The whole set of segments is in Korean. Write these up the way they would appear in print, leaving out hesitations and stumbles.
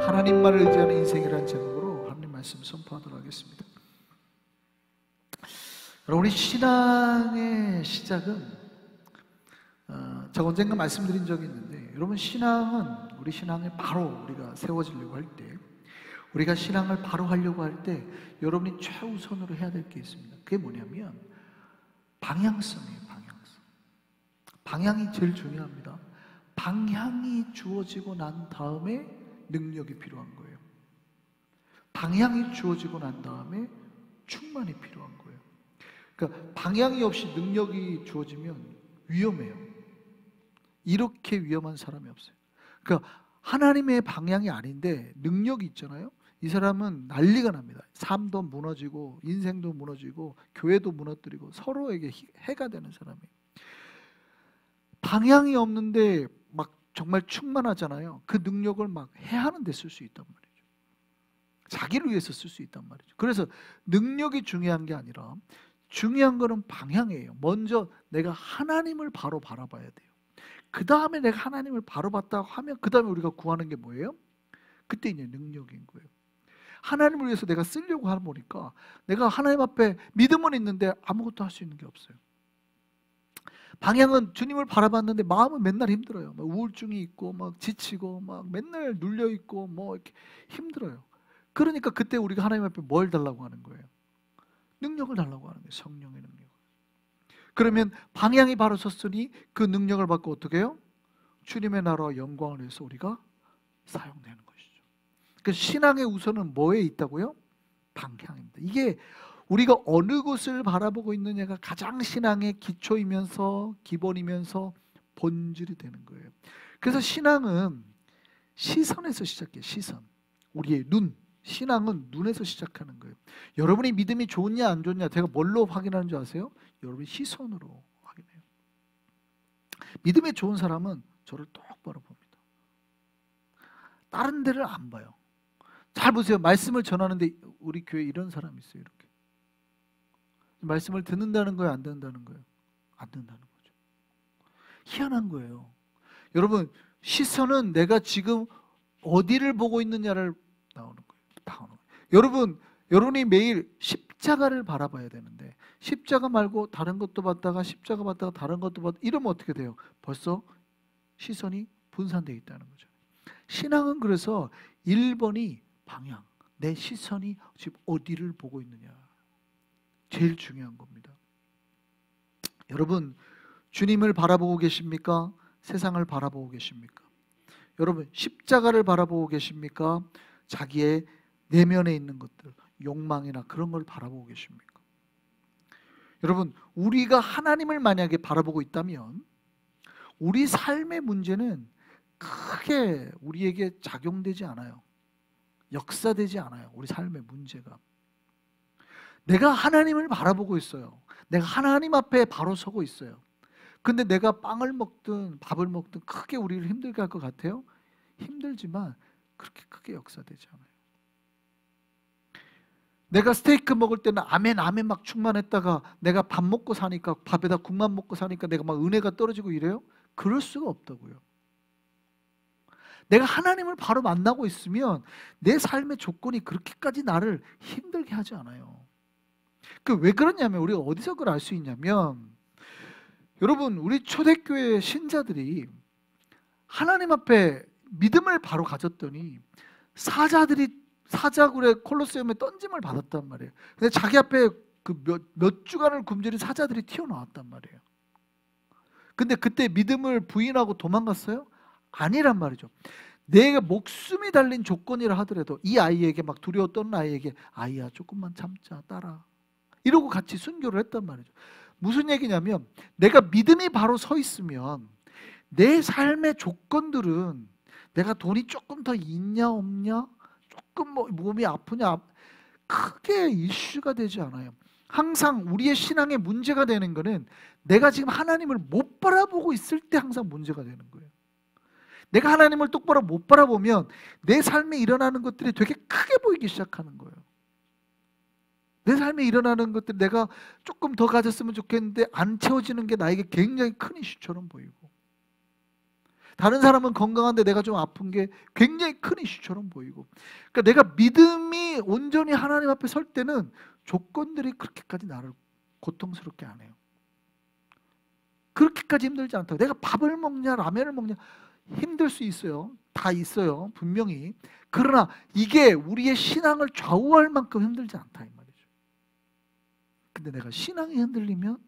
하나님만을 의지하는 인생이라는 제목으로 하나님 말씀 선포하도록 하겠습니다. 여러분, 우리 신앙의 시작은 제가 언젠가 말씀드린 적이 있는데, 여러분, 신앙은 우리 신앙에 바로 우리가 세워지려고 할 때, 우리가 신앙을 바로 하려고 할 때 여러분이 최우선으로 해야 될 게 있습니다. 그게 뭐냐면 방향성이에요. 방향이 제일 중요합니다. 방향이 주어지고 난 다음에 능력이 필요한 거예요. 방향이 주어지고 난 다음에 충만이 필요한 거예요. 그러니까 방향이 없이 능력이 주어지면 위험해요. 이렇게 위험한 사람이 없어요. 그러니까 하나님의 방향이 아닌데 능력이 있잖아요. 이 사람은 난리가 납니다. 삶도 무너지고 인생도 무너지고 교회도 무너뜨리고 서로에게 해가 되는 사람이에요. 방향이 없는데 막 정말 충만하잖아요. 그 능력을 막 해하는 데 쓸 수 있단 말이죠. 자기를 위해서 쓸 수 있단 말이죠. 그래서 능력이 중요한 게 아니라 중요한 거는 방향이에요. 먼저 내가 하나님을 바로 바라봐야 돼요. 그 다음에 내가 하나님을 바로 봤다고 하면 그 다음에 우리가 구하는 게 뭐예요? 그때 이제 능력인 거예요. 하나님을 위해서 내가 쓰려고 하다 보니까 내가 하나님 앞에 믿음은 있는데 아무것도 할 수 있는 게 없어요. 방향은 주님을 바라봤는데 마음은 맨날 힘들어요. 막 우울증이 있고 막 지치고 막 맨날 눌려 있고 뭐 이렇게 힘들어요. 그러니까 그때 우리가 하나님 앞에 뭘 달라고 하는 거예요? 능력을 달라고 하는 거예요. 성령의 능력. 그러면 방향이 바로 섰으니 그 능력을 받고 어떻게 해요? 주님의 나라와 영광을 위해서 우리가 사용되는 것이죠. 그 신앙의 우선은 뭐에 있다고요? 방향입니다. 이게 우리가 어느 곳을 바라보고 있느냐가 가장 신앙의 기초이면서 기본이면서 본질이 되는 거예요. 그래서 신앙은 시선에서 시작해요. 시선. 우리의 눈. 신앙은 눈에서 시작하는 거예요. 여러분이 믿음이 좋냐 안 좋냐 제가 뭘로 확인하는 줄 아세요? 여러분이 시선으로 확인해요. 믿음이 좋은 사람은 저를 똑바로 봅니다. 다른 데를 안 봐요. 잘 보세요. 말씀을 전하는데 우리 교회에 이런 사람이 있어요. 이렇게. 말씀을 듣는다는 거예요? 안 듣는다는 거예요? 안 듣는다는 거죠. 희한한 거예요. 여러분, 시선은 내가 지금 어디를 보고 있느냐를 나오는 거예요. 여러분이 매일 십자가를 바라봐야 되는데 십자가 말고 다른 것도 봤다가 십자가 봤다가 다른 것도 봤다가 이러면 어떻게 돼요? 벌써 시선이 분산되어 있다는 거죠. 신앙은 그래서 1번이 방향, 내 시선이 지금 어디를 보고 있느냐, 제일 중요한 겁니다. 여러분, 주님을 바라보고 계십니까? 세상을 바라보고 계십니까? 여러분, 십자가를 바라보고 계십니까? 자기의 내면에 있는 것들, 욕망이나 그런 걸 바라보고 계십니까? 여러분, 우리가 하나님을 만약에 바라보고 있다면 우리 삶의 문제는 크게 우리에게 작용되지 않아요. 역사되지 않아요. 우리 삶의 문제가. 내가 하나님을 바라보고 있어요. 내가 하나님 앞에 바로 서고 있어요. 근데 내가 빵을 먹든 밥을 먹든 크게 우리를 힘들게 할 것 같아요? 힘들지만 그렇게 크게 역사되지 않아요. 내가 스테이크 먹을 때는 아멘 아멘 막 충만했다가 내가 밥 먹고 사니까, 밥에다 국만 먹고 사니까 내가 막 은혜가 떨어지고 이래요? 그럴 수가 없다고요. 내가 하나님을 바로 만나고 있으면 내 삶의 조건이 그렇게까지 나를 힘들게 하지 않아요. 왜 그러냐면, 우리가 어디서 그걸 알 수 있냐면, 여러분, 우리 초대교회 신자들이 하나님 앞에 믿음을 바로 가졌더니 사자굴에 콜로세움에 던짐을 받았단 말이에요. 근데 자기 앞에 그 몇 주간을 굶주린 사자들이 튀어나왔단 말이에요. 근데 그때 믿음을 부인하고 도망갔어요? 아니란 말이죠. 내가 목숨이 달린 조건이라 하더라도 이 아이에게, 막 두려워 떠는 아이에게, 아이야 조금만 참자, 따라, 이러고 같이 순교를 했단 말이죠. 무슨 얘기냐면, 내가 믿음이 바로 서 있으면 내 삶의 조건들은 내가 돈이 조금 더 있냐 없냐, 조금 뭐 몸이 아프냐, 크게 이슈가 되지 않아요. 항상 우리의 신앙의 문제가 되는 거는 내가 지금 하나님을 못 바라보고 있을 때 항상 문제가 되는 거예요. 내가 하나님을 똑바로 못 바라보면 내 삶에 일어나는 것들이 되게 크게 보이기 시작하는 거예요. 내 삶에 일어나는 것들, 내가 조금 더 가졌으면 좋겠는데 안 채워지는 게 나에게 굉장히 큰 이슈처럼 보이고, 다른 사람은 건강한데 내가 좀 아픈 게 굉장히 큰 이슈처럼 보이고, 그러니까 내가 믿음이 온전히 하나님 앞에 설 때는 조건들이 그렇게까지 나를 고통스럽게 안 해요. 그렇게까지 힘들지 않다고. 내가 밥을 먹냐 라면을 먹냐 힘들 수 있어요. 다 있어요, 분명히. 그러나 이게 우리의 신앙을 좌우할 만큼 힘들지 않다 이 말이죠. 근데 내가 신앙이 흔들리면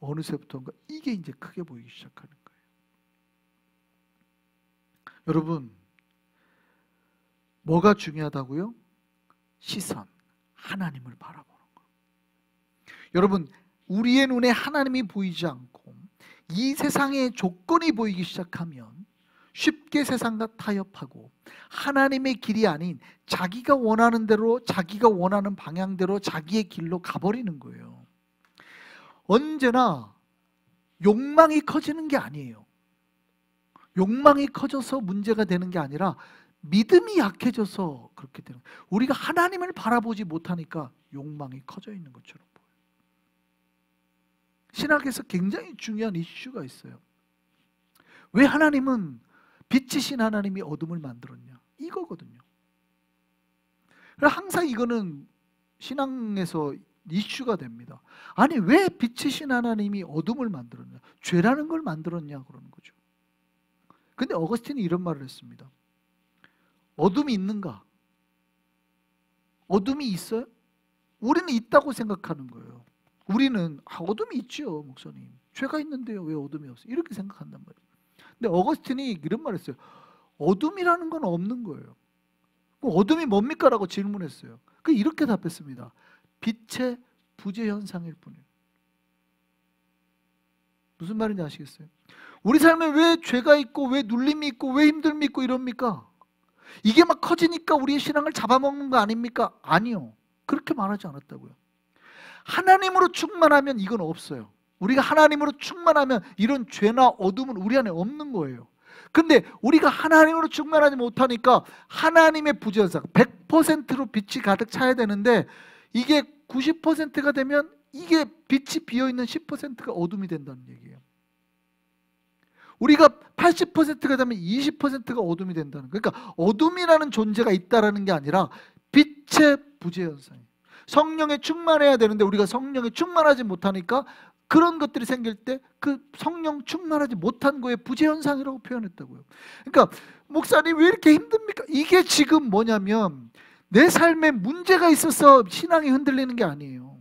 어느새부터인가 이게 이제 크게 보이기 시작하는 거예요. 여러분, 뭐가 중요하다고요? 시선, 하나님을 바라보는 거. 여러분, 우리의 눈에 하나님이 보이지 않고 이 세상의 조건이 보이기 시작하면 쉽게 세상과 타협하고 하나님의 길이 아닌 자기가 원하는 대로, 자기가 원하는 방향대로 자기의 길로 가버리는 거예요. 언제나 욕망이 커지는 게 아니에요. 욕망이 커져서 문제가 되는 게 아니라 믿음이 약해져서 그렇게 되는 거예요. 우리가 하나님을 바라보지 못하니까 욕망이 커져 있는 것처럼 보여요. 신학에서 굉장히 중요한 이슈가 있어요. 왜 하나님은 빛이신 하나님이 어둠을 만들었냐? 이거거든요. 항상 이거는 신앙에서 이슈가 됩니다. 아니, 왜 빛이신 하나님이 어둠을 만들었냐? 죄라는 걸 만들었냐? 그러는 거죠. 근데 어거스틴이 이런 말을 했습니다. 어둠이 있는가? 어둠이 있어요? 우리는 있다고 생각하는 거예요. 우리는 어둠이 있죠, 목사님. 죄가 있는데요, 왜 어둠이 없어요? 이렇게 생각한단 말이에요. 근데 어거스틴이 이런 말을 했어요. 어둠이라는 건 없는 거예요. 어둠이 뭡니까? 라고 질문했어요. 이렇게 답했습니다. 빛의 부재 현상일 뿐이에요. 무슨 말인지 아시겠어요? 우리 삶에 왜 죄가 있고 왜 눌림이 있고 왜 힘듦이 있고 이럽니까? 이게 막 커지니까 우리의 신앙을 잡아먹는 거 아닙니까? 아니요. 그렇게 말하지 않았다고요. 하나님으로 충만하면 이건 없어요. 우리가 하나님으로 충만하면 이런 죄나 어둠은 우리 안에 없는 거예요. 근데 우리가 하나님으로 충만하지 못하니까 하나님의 부재현상 100%로 빛이 가득 차야 되는데 이게 90%가 되면 이게 빛이 비어있는 10%가 어둠이 된다는 얘기예요. 우리가 80%가 되면 20%가 어둠이 된다는 거예요. 그러니까 어둠이라는 존재가 있다는 게 아니라 빛의 부재현상이에요. 성령에 충만해야 되는데 우리가 성령에 충만하지 못하니까 그런 것들이 생길 때 그 성령 충만하지 못한 거에 부재현상이라고 표현했다고요. 그러니까 목사님 왜 이렇게 힘듭니까? 이게 지금 뭐냐면 내 삶에 문제가 있어서 신앙이 흔들리는 게 아니에요.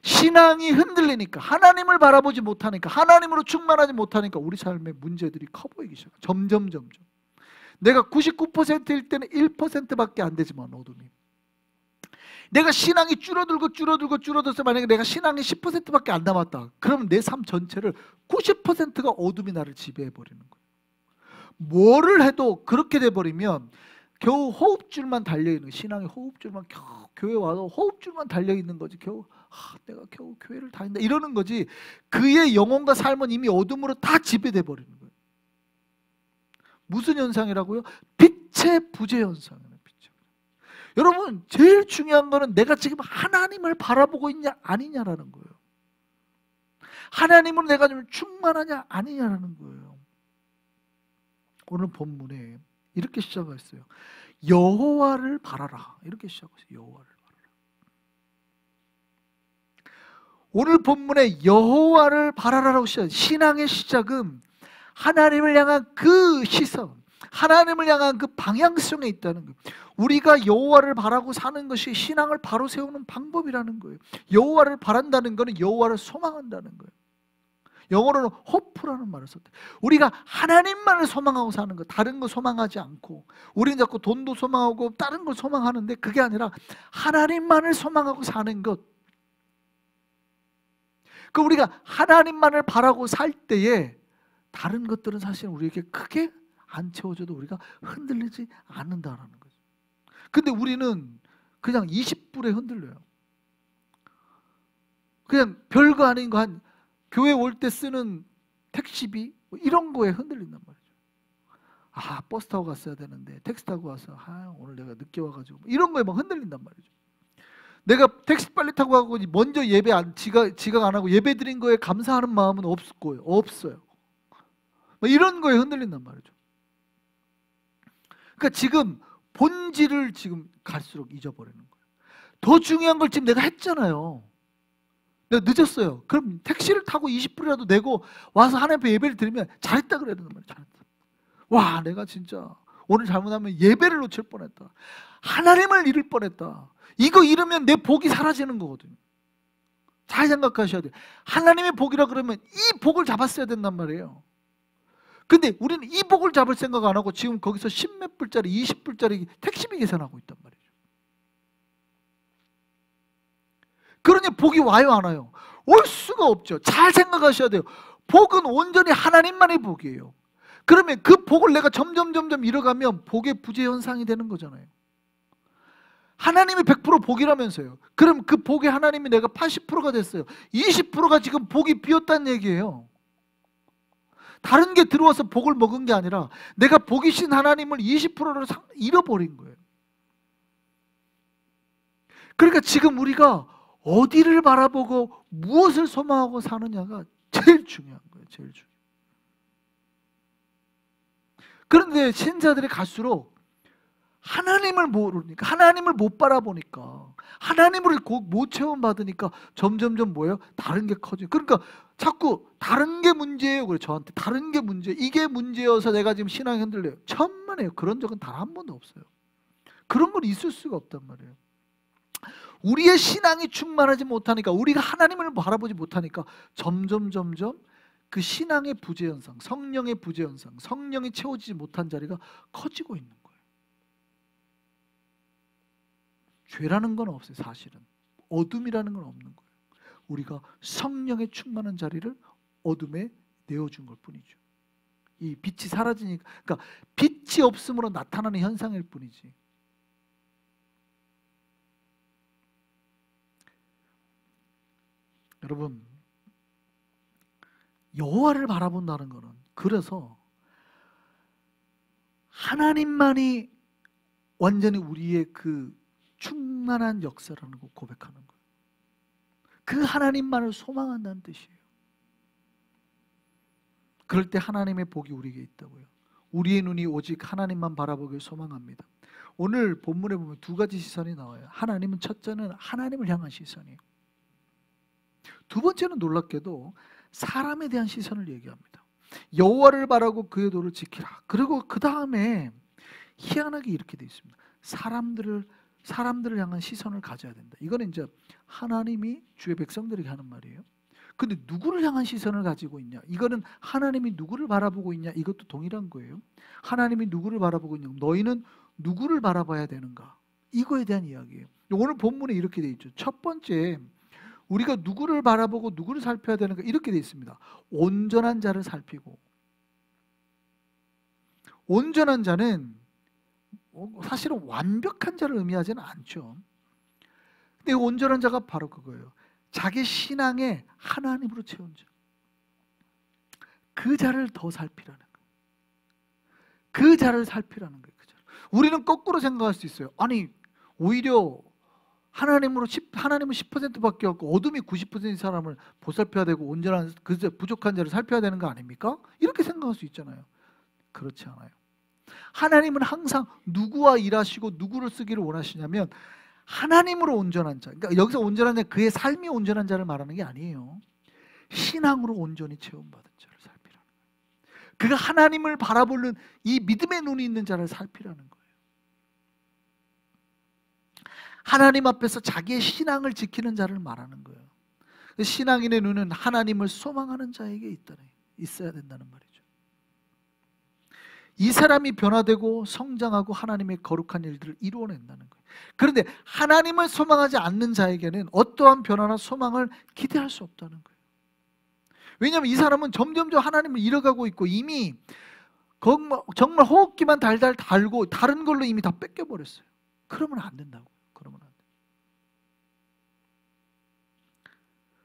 신앙이 흔들리니까, 하나님을 바라보지 못하니까, 하나님으로 충만하지 못하니까 우리 삶의 문제들이 커 보이기 시작해요. 점점. 내가 99%일 때는 1%밖에 안 되지만 어둠이. 내가 신앙이 줄어들어서 만약에 내가 신앙이 10%밖에 안 남았다. 그러면 내 삶 전체를 90%가 어둠이 나를 지배해버리는 거예요. 뭐를 해도 그렇게 돼버리면 겨우 호흡줄만 달려있는 거예요. 신앙의 호흡줄만 겨우 교회 와서 호흡줄만 달려있는 거지. 내가 겨우 교회를 다닌다 이러는 거지. 그의 영혼과 삶은 이미 어둠으로 다 지배돼 버리는 거예요. 무슨 현상이라고요? 빛의 부재 현상이에요. 여러분, 제일 중요한 거는 내가 지금 하나님을 바라보고 있냐 아니냐라는 거예요. 하나님으로 내가 좀 충만하냐 아니냐라는 거예요. 오늘 본문에 이렇게 시작했어요. 여호와를 바라라. 이렇게 시작했어요. 여호와를 바라라. 오늘 본문에 여호와를 바라라라고 시작해요. 신앙의 시작은 하나님을 향한 그 시선, 하나님을 향한 그 방향성에 있다는 거예요. 우리가 여호와를 바라고 사는 것이 신앙을 바로 세우는 방법이라는 거예요. 여호와를 바란다는 것은 여호와를 소망한다는 거예요. 영어로는 hope라는 말을 썼대. 우리가 하나님만을 소망하고 사는 것, 다른 거 소망하지 않고, 우리는 자꾸 돈도 소망하고 다른 걸 소망하는데 그게 아니라 하나님만을 소망하고 사는 것. 그 우리가 하나님만을 바라고 살 때에 다른 것들은 사실 우리에게 크게 안 채워져도 우리가 흔들리지 않는다라는 거죠. 근데 우리는 그냥 20불에 흔들려요. 그냥 별거 아닌 거 한 교회 올 때 쓰는 택시비 뭐 이런 거에 흔들린단 말이죠. 버스 타고 갔어야 되는데 택시 타고 와서 오늘 내가 늦게 와가지고 이런 거에 막 흔들린단 말이죠. 내가 택시 빨리 타고 가고 먼저 지각 안 하고 예배 드린 거에 감사하는 마음은 없을 거예요. 없어요. 뭐 이런 거에 흔들린단 말이죠. 그러니까 지금 본질을 지금 갈수록 잊어버리는 거예요. 더 중요한 걸 지금 내가 했잖아요. 내가 늦었어요. 그럼 택시를 타고 20분이라도 내고 와서 하나님 앞에 예배를 드리면 잘했다 그래야 된단 말이에요. 잘했다. 와, 내가 진짜 오늘 잘못하면 예배를 놓칠 뻔했다. 하나님을 잃을 뻔했다. 이거 잃으면 내 복이 사라지는 거거든요. 잘 생각하셔야 돼요. 하나님의 복이라 그러면 이 복을 잡았어야 된단 말이에요. 근데 우리는 이 복을 잡을 생각 안 하고 지금 거기서 10몇 불짜리 20불짜리 택시비 계산하고 있단 말이죠. 그러니 복이 와요 안 와요? 올 수가 없죠. 잘 생각하셔야 돼요. 복은 온전히 하나님만의 복이에요. 그러면 그 복을 내가 점점 잃어가면 복의 부재 현상이 되는 거잖아요. 하나님이 100% 복이라면서요. 그럼 그 복의 하나님이 내가 80%가 됐어요. 20%가 지금 복이 비었다는 얘기예요. 다른 게 들어와서 복을 먹은 게 아니라 내가 복이신 하나님을 20%를 잃어버린 거예요. 그러니까 지금 우리가 어디를 바라보고 무엇을 소망하고 사느냐가 제일 중요한 거예요. 제일 중요해요. 그런데 신자들이 갈수록 하나님을 모르니까, 하나님을 못 바라보니까, 하나님을 못 체험받으니까 점점 뭐예요? 다른 게 커져요. 그러니까 자꾸 다른 게 문제예요. 그래 저한테 다른 게 문제, 이게 문제여서 내가 지금 신앙이 흔들려요. 천만에요. 그런 적은 단 한 번도 없어요. 그런 건 있을 수가 없단 말이에요. 우리의 신앙이 충만하지 못하니까, 우리가 하나님을 바라보지 못하니까 점점 그 신앙의 부재 현상, 성령의 부재 현상, 성령이 채워지지 못한 자리가 커지고 있는 거예요. 죄라는 건 없어요. 사실은 어둠이라는 건 없는 거예요. 우리가 성령의 충만한 자리를 어둠에 내어준 것 뿐이죠. 이 빛이 사라지니까, 그러니까 빛이 없음으로 나타나는 현상일 뿐이지. 여러분, 여호와를 바라본다는 것은, 그래서 하나님만이 완전히 우리의 그 충만한 역사라는 걸 고백하는 거예요. 그 하나님만을 소망한다는 뜻이에요. 그럴 때 하나님의 복이 우리에게 있다고요. 우리의 눈이 오직 하나님만 바라보길 소망합니다. 오늘 본문에 보면 두 가지 시선이 나와요. 하나님은, 첫째는 하나님을 향한 시선이에요. 두 번째는 놀랍게도 사람에 대한 시선을 얘기합니다. 여호와를 바라고 그의 도를 지키라. 그리고 그 다음에 희한하게 이렇게 되어 있습니다. 사람들을 향한 시선을 가져야 된다. 이거는 이제 하나님이 주의 백성들에게 하는 말이에요. 근데 누구를 향한 시선을 가지고 있냐? 이거는 하나님이 누구를 바라보고 있냐? 이것도 동일한 거예요. 하나님이 누구를 바라보고 있냐? 너희는 누구를 바라봐야 되는가? 이거에 대한 이야기예요. 오늘 본문에 이렇게 되어 있죠. 첫 번째, 우리가 누구를 바라보고 누구를 살펴야 되는가? 이렇게 되어 있습니다. 온전한 자를 살피고. 온전한 자는 사실은 완벽한 자를 의미하지는 않죠. 근데 온전한 자가 바로 그거예요. 자기 신앙에 하나님으로 채운 자. 그 자를 더 살피라는 거예요. 그 자를 살피라는 거예요. 그 자를. 우리는 거꾸로 생각할 수 있어요. 아니, 오히려 하나님은 10%밖에 없고 어둠이 90%의 사람을 보살펴야 되고 온전한 부족한 자를 살펴야 되는 거 아닙니까? 이렇게 생각할 수 있잖아요. 그렇지 않아요. 하나님은 항상 누구와 일하시고 누구를 쓰기를 원하시냐면 하나님으로 온전한 자. 그러니까 여기서 온전한 자, 그의 삶이 온전한 자를 말하는 게 아니에요. 신앙으로 온전히 체험받은 자를 살피라는 거예요. 그가 하나님을 바라보는 이 믿음의 눈이 있는 자를 살피라는 거예요. 하나님 앞에서 자기의 신앙을 지키는 자를 말하는 거예요. 신앙인의 눈은 하나님을 소망하는 자에게 있어야 된다는 말이죠. 이 사람이 변화되고 성장하고 하나님의 거룩한 일들을 이루어낸다는 거예요. 그런데 하나님을 소망하지 않는 자에게는 어떠한 변화나 소망을 기대할 수 없다는 거예요. 왜냐하면 이 사람은 점점 하나님을 잃어가고 있고 이미 정말 호흡기만 달달 달고 다른 걸로 이미 다 뺏겨버렸어요. 그러면 안 된다고. 그러면 안 돼요.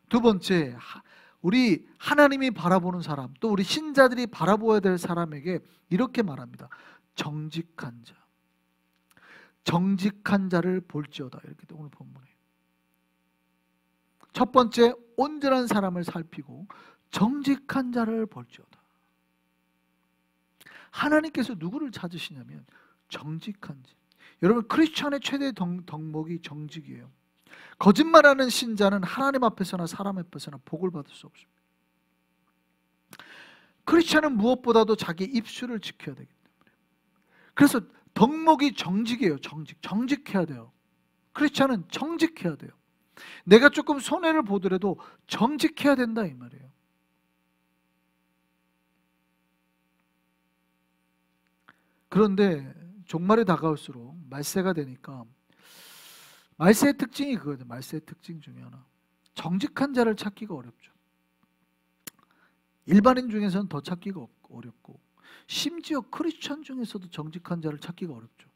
두 번째, 우리 하나님이 바라보는 사람, 또 우리 신자들이 바라보아야 될 사람에게 이렇게 말합니다. 정직한 자. 정직한 자를 볼지어다. 이렇게 오늘 본문에. 첫 번째, 온전한 사람을 살피고 정직한 자를 볼지어다. 하나님께서 누구를 찾으시냐면 정직한 자. 여러분, 크리스천의 최대 덕목이 정직이에요. 거짓말하는 신자는 하나님 앞에서나 사람 앞에서나 복을 받을 수 없습니다. 크리스천은 무엇보다도 자기 입술을 지켜야 되기 때문에. 그래서 덕목이 정직이에요. 정직해야 돼요. 크리스천은 정직해야 돼요. 내가 조금 손해를 보더라도 정직해야 된다 이 말이에요. 그런데 종말이 다가올수록 말세가 되니까 말세의 특징이 그거죠. 말세의 특징 중에 하나, 정직한 자를 찾기가 어렵죠. 일반인 중에서는 더 찾기가 어렵고, 심지어 크리스천 중에서도 정직한 자를 찾기가 어렵죠.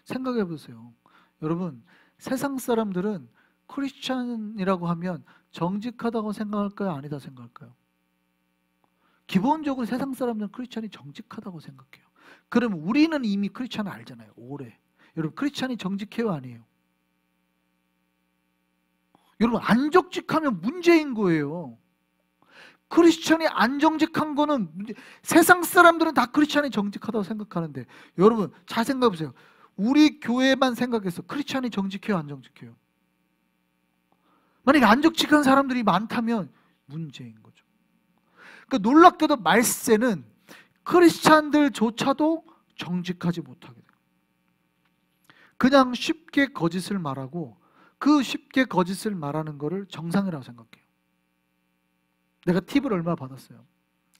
생각해 보세요. 여러분, 세상 사람들은 크리스천이라고 하면 정직하다고 생각할까요? 아니다 생각할까요? 기본적으로 세상 사람들은 크리스천이 정직하다고 생각해요. 그럼 우리는 이미 크리스천을 알잖아요. 오래. 여러분, 크리스천이 정직해요? 아니에요? 여러분, 안 정직하면 문제인 거예요. 크리스천이 안 정직한 거는 세상 사람들은 다 크리스천이 정직하다고 생각하는데, 여러분 잘 생각해 보세요. 우리 교회만 생각해서 크리스천이 정직해요? 안 정직해요? 만약에 안 정직한 사람들이 많다면 문제인 거죠. 그러니까 놀랍게도 말세는 크리스찬들조차도 정직하지 못하게 돼요. 그냥 쉽게 거짓을 말하고, 그 쉽게 거짓을 말하는 거를 정상이라고 생각해요. 내가 팁을 얼마 받았어요?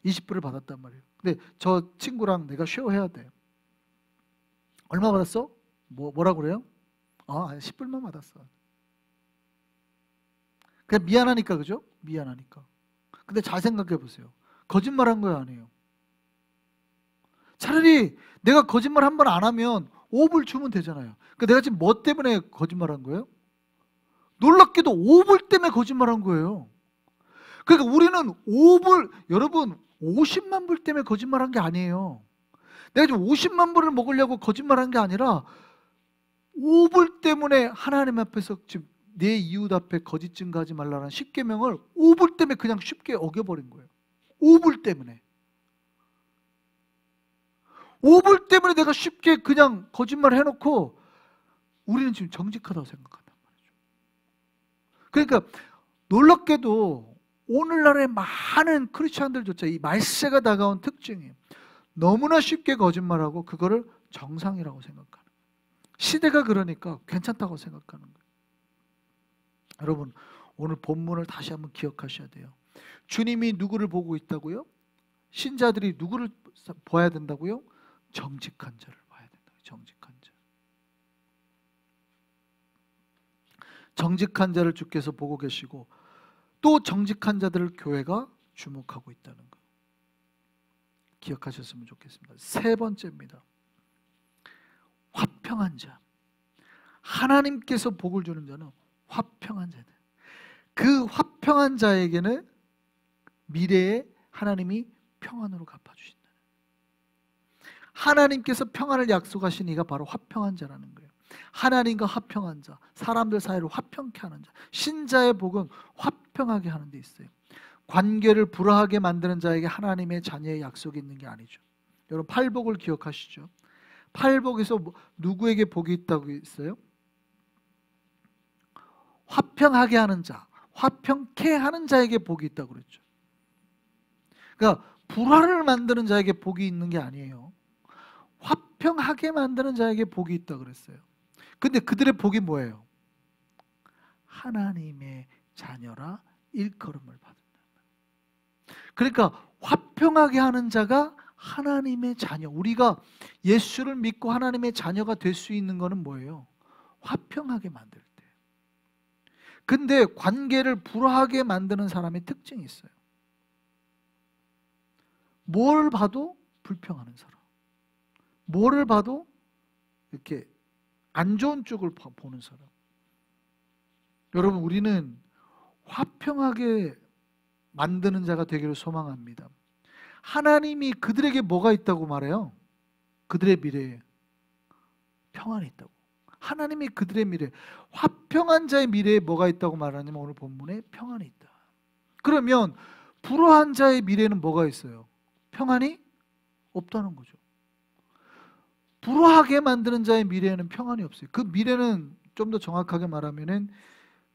20불을 받았단 말이에요. 근데 저 친구랑 내가 쉐어해야 돼. 얼마 받았어? 뭐라고 그래요? 10불만 받았어. 그냥 미안하니까, 그죠? 미안하니까. 근데 잘 생각해 보세요. 거짓말한 거예요, 아니에요? 차라리 내가 거짓말 한 번 안 하면 5불 주면 되잖아요. 그러니까 내가 지금 뭐 때문에 거짓말한 거예요? 놀랍게도 5불 때문에 거짓말한 거예요. 그러니까 우리는 5불, 여러분 50만 불 때문에 거짓말한 게 아니에요. 내가 지금 50만 불을 먹으려고 거짓말한 게 아니라 5불 때문에 하나님 앞에서 지금 내 이웃 앞에 거짓 증거하지 말라는 10계명을 5불 때문에 그냥 쉽게 어겨버린 거예요. 5불 때문에. 5불 때문에 내가 쉽게 그냥 거짓말을 해놓고 우리는 지금 정직하다고 생각한단 말이죠. 그러니까 놀랍게도 오늘날의 많은 크리스찬들조차 이 말세가 다가온 특징이 너무나 쉽게 거짓말하고 그거를 정상이라고 생각하는 거예요. 시대가 그러니까 괜찮다고 생각하는 거예요. 여러분, 오늘 본문을 다시 한번 기억하셔야 돼요. 주님이 누구를 보고 있다고요? 신자들이 누구를 봐야 된다고요? 정직한 자를 봐야 된다고요. 정직한 자. 정직한 자를 주께서 보고 계시고 또 정직한 자들을 교회가 주목하고 있다는 거 기억하셨으면 좋겠습니다. 세 번째입니다. 화평한 자. 하나님께서 복을 주는 자는 화평한 자들. 그 화평한 자에게는 미래에 하나님이 평안으로 갚아주신다. 하나님께서 평안을 약속하신 이가 바로 화평한 자라는 거예요. 하나님과 화평한 자, 사람들 사이를 화평케 하는 자. 신자의 복은 화평하게 하는 데 있어요. 관계를 불화하게 만드는 자에게 하나님의 자녀의 약속이 있는 게 아니죠. 여러분, 팔복을 기억하시죠? 팔복에서 누구에게 복이 있다고 있어요? 화평하게 하는 자, 화평케 하는 자에게 복이 있다고 그랬죠. 그러니까 불화를 만드는 자에게 복이 있는 게 아니에요. 화평하게 만드는 자에게 복이 있다고 그랬어요. 근데 그들의 복이 뭐예요? 하나님의 자녀라 일컬음을 받는다. 그러니까 화평하게 하는 자가 하나님의 자녀. 우리가 예수를 믿고 하나님의 자녀가 될 수 있는 것은 뭐예요? 화평하게 만들 때. 근데 관계를 불화하게 만드는 사람의 특징이 있어요. 뭘 봐도 불평하는 사람. 뭐를 봐도 이렇게 안 좋은 쪽을 보는 사람. 여러분, 우리는 화평하게 만드는 자가 되기를 소망합니다. 하나님이 그들에게 뭐가 있다고 말해요? 그들의 미래에 평안이 있다고. 하나님이 그들의 미래, 화평한 자의 미래에 뭐가 있다고 말하냐면 오늘 본문에 평안이 있다. 그러면 불화한 자의 미래에는 뭐가 있어요? 평안이 없다는 거죠. 불화하게 만드는 자의 미래에는 평안이 없어요. 그 미래는 좀 더 정확하게 말하면은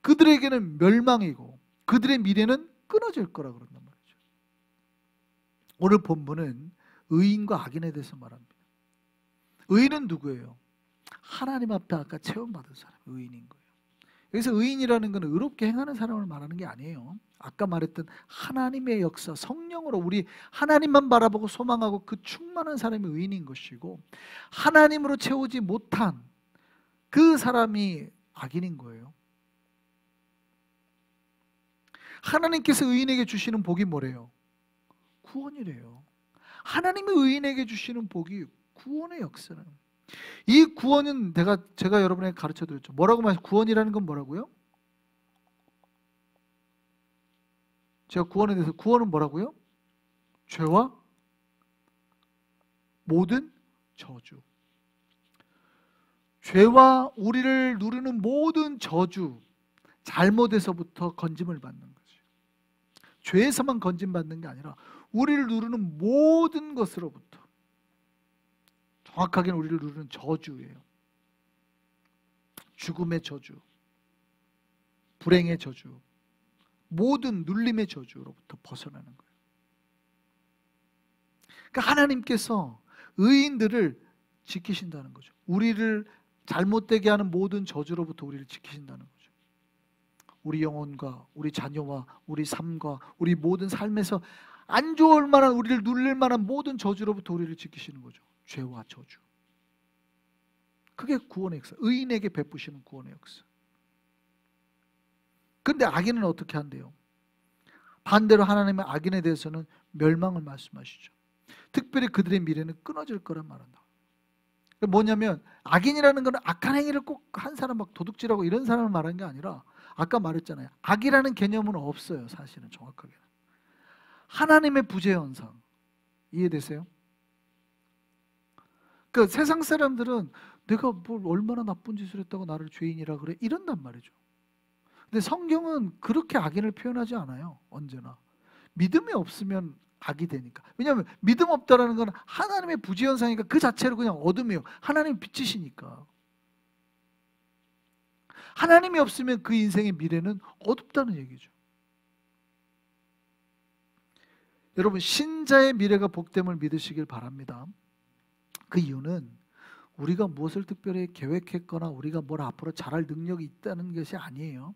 그들에게는 멸망이고 그들의 미래는 끊어질 거라 그런단 말이죠. 오늘 본문은 의인과 악인에 대해서 말합니다. 의인은 누구예요? 하나님 앞에 아까 체험받은 사람, 의인인 거예요. 여기서 의인이라는 건 의롭게 행하는 사람을 말하는 게 아니에요. 아까 말했던 하나님의 역사, 성령으로 우리 하나님만 바라보고 소망하고 그 충만한 사람이 의인인 것이고, 하나님으로 채우지 못한 그 사람이 악인인 거예요. 하나님께서 의인에게 주시는 복이 뭐래요? 구원이래요. 하나님이 의인에게 주시는 복이 구원의 역사는, 이 구원은 제가 여러분에게 가르쳐 드렸죠. 뭐라고 말해서 구원이라는 건 뭐라고요? 제가 구원에 대해서, 구원은 뭐라고요? 죄와 모든 저주, 죄와 우리를 누르는 모든 저주, 잘못에서부터 건짐을 받는 거죠. 죄에서만 건짐받는 게 아니라 우리를 누르는 모든 것으로부터, 정확하게는 우리를 누르는 저주예요. 죽음의 저주, 불행의 저주, 모든 눌림의 저주로부터 벗어나는 거예요. 그러니까 하나님께서 의인들을 지키신다는 거죠. 우리를 잘못되게 하는 모든 저주로부터 우리를 지키신다는 거죠. 우리 영혼과 우리 자녀와 우리 삶과 우리 모든 삶에서 안 좋을 만한, 우리를 눌릴 만한 모든 저주로부터 우리를 지키시는 거죠. 죄와 저주. 그게 구원의 역사, 의인에게 베푸시는 구원의 역사. 그런데 악인은 어떻게 한대요? 반대로 하나님의 악인에 대해서는 멸망을 말씀하시죠. 특별히 그들의 미래는 끊어질 거란 말한다. 뭐냐면 악인이라는 건 악한 행위를 꼭 한 사람, 막 도둑질하고 이런 사람을 말하는 게 아니라, 아까 말했잖아요. 악이라는 개념은 없어요. 사실은 정확하게는 하나님의 부재 현상. 이해되세요? 그러니까 세상 사람들은 내가 뭘 얼마나 나쁜 짓을 했다고 나를 죄인이라 그래? 이런단 말이죠. 근데 성경은 그렇게 악인을 표현하지 않아요. 언제나 믿음이 없으면 악이 되니까. 왜냐하면 믿음 없다라는 건 하나님의 부재 현상이니까 그 자체로 그냥 어둠이에요. 하나님 빛이시니까. 하나님이 없으면 그 인생의 미래는 어둡다는 얘기죠. 여러분, 신자의 미래가 복됨을 믿으시길 바랍니다. 그 이유는 우리가 무엇을 특별히 계획했거나 우리가 뭘 앞으로 잘할 능력이 있다는 것이 아니에요.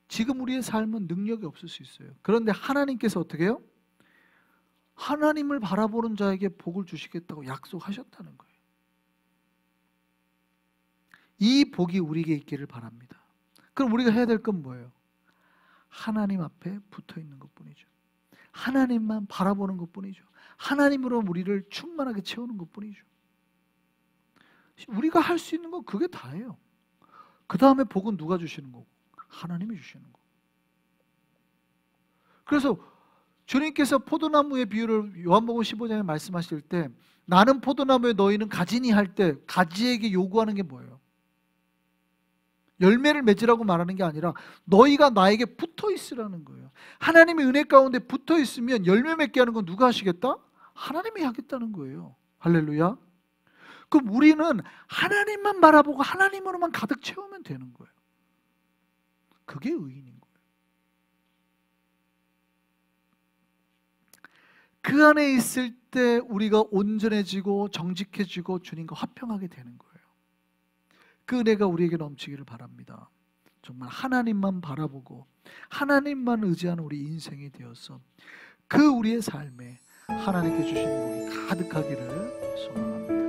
지금 우리의 삶은 능력이 없을 수 있어요. 그런데 하나님께서 어떻게 해요? 하나님을 바라보는 자에게 복을 주시겠다고 약속하셨다는 거예요. 이 복이 우리에게 있기를 바랍니다. 그럼 우리가 해야 될 건 뭐예요? 하나님 앞에 붙어 있는 것뿐이죠. 하나님만 바라보는 것뿐이죠. 하나님으로 우리를 충만하게 채우는 것뿐이죠. 우리가 할 수 있는 건 그게 다예요. 그 다음에 복은 누가 주시는 거고? 하나님이 주시는 거고. 그래서 주님께서 포도나무의 비유를 요한복음 15장에 말씀하실 때, 나는 포도나무에 너희는 가지니 할 때 가지에게 요구하는 게 뭐예요? 열매를 맺으라고 말하는 게 아니라 너희가 나에게 붙어 있으라는 거예요. 하나님의 은혜 가운데 붙어 있으면 열매 맺게 하는 건 누가 하시겠다? 하나님이 하겠다는 거예요. 할렐루야. 그럼 우리는 하나님만 바라보고 하나님으로만 가득 채우면 되는 거예요. 그게 의인인 거예요. 그 안에 있을 때 우리가 온전해지고 정직해지고 주님과 화평하게 되는 거예요. 그 은혜가 우리에게 넘치기를 바랍니다. 정말 하나님만 바라보고 하나님만 의지하는 우리 인생이 되어서 그 우리의 삶에 하나님께 주신 복이 가득하기를 소망합니다.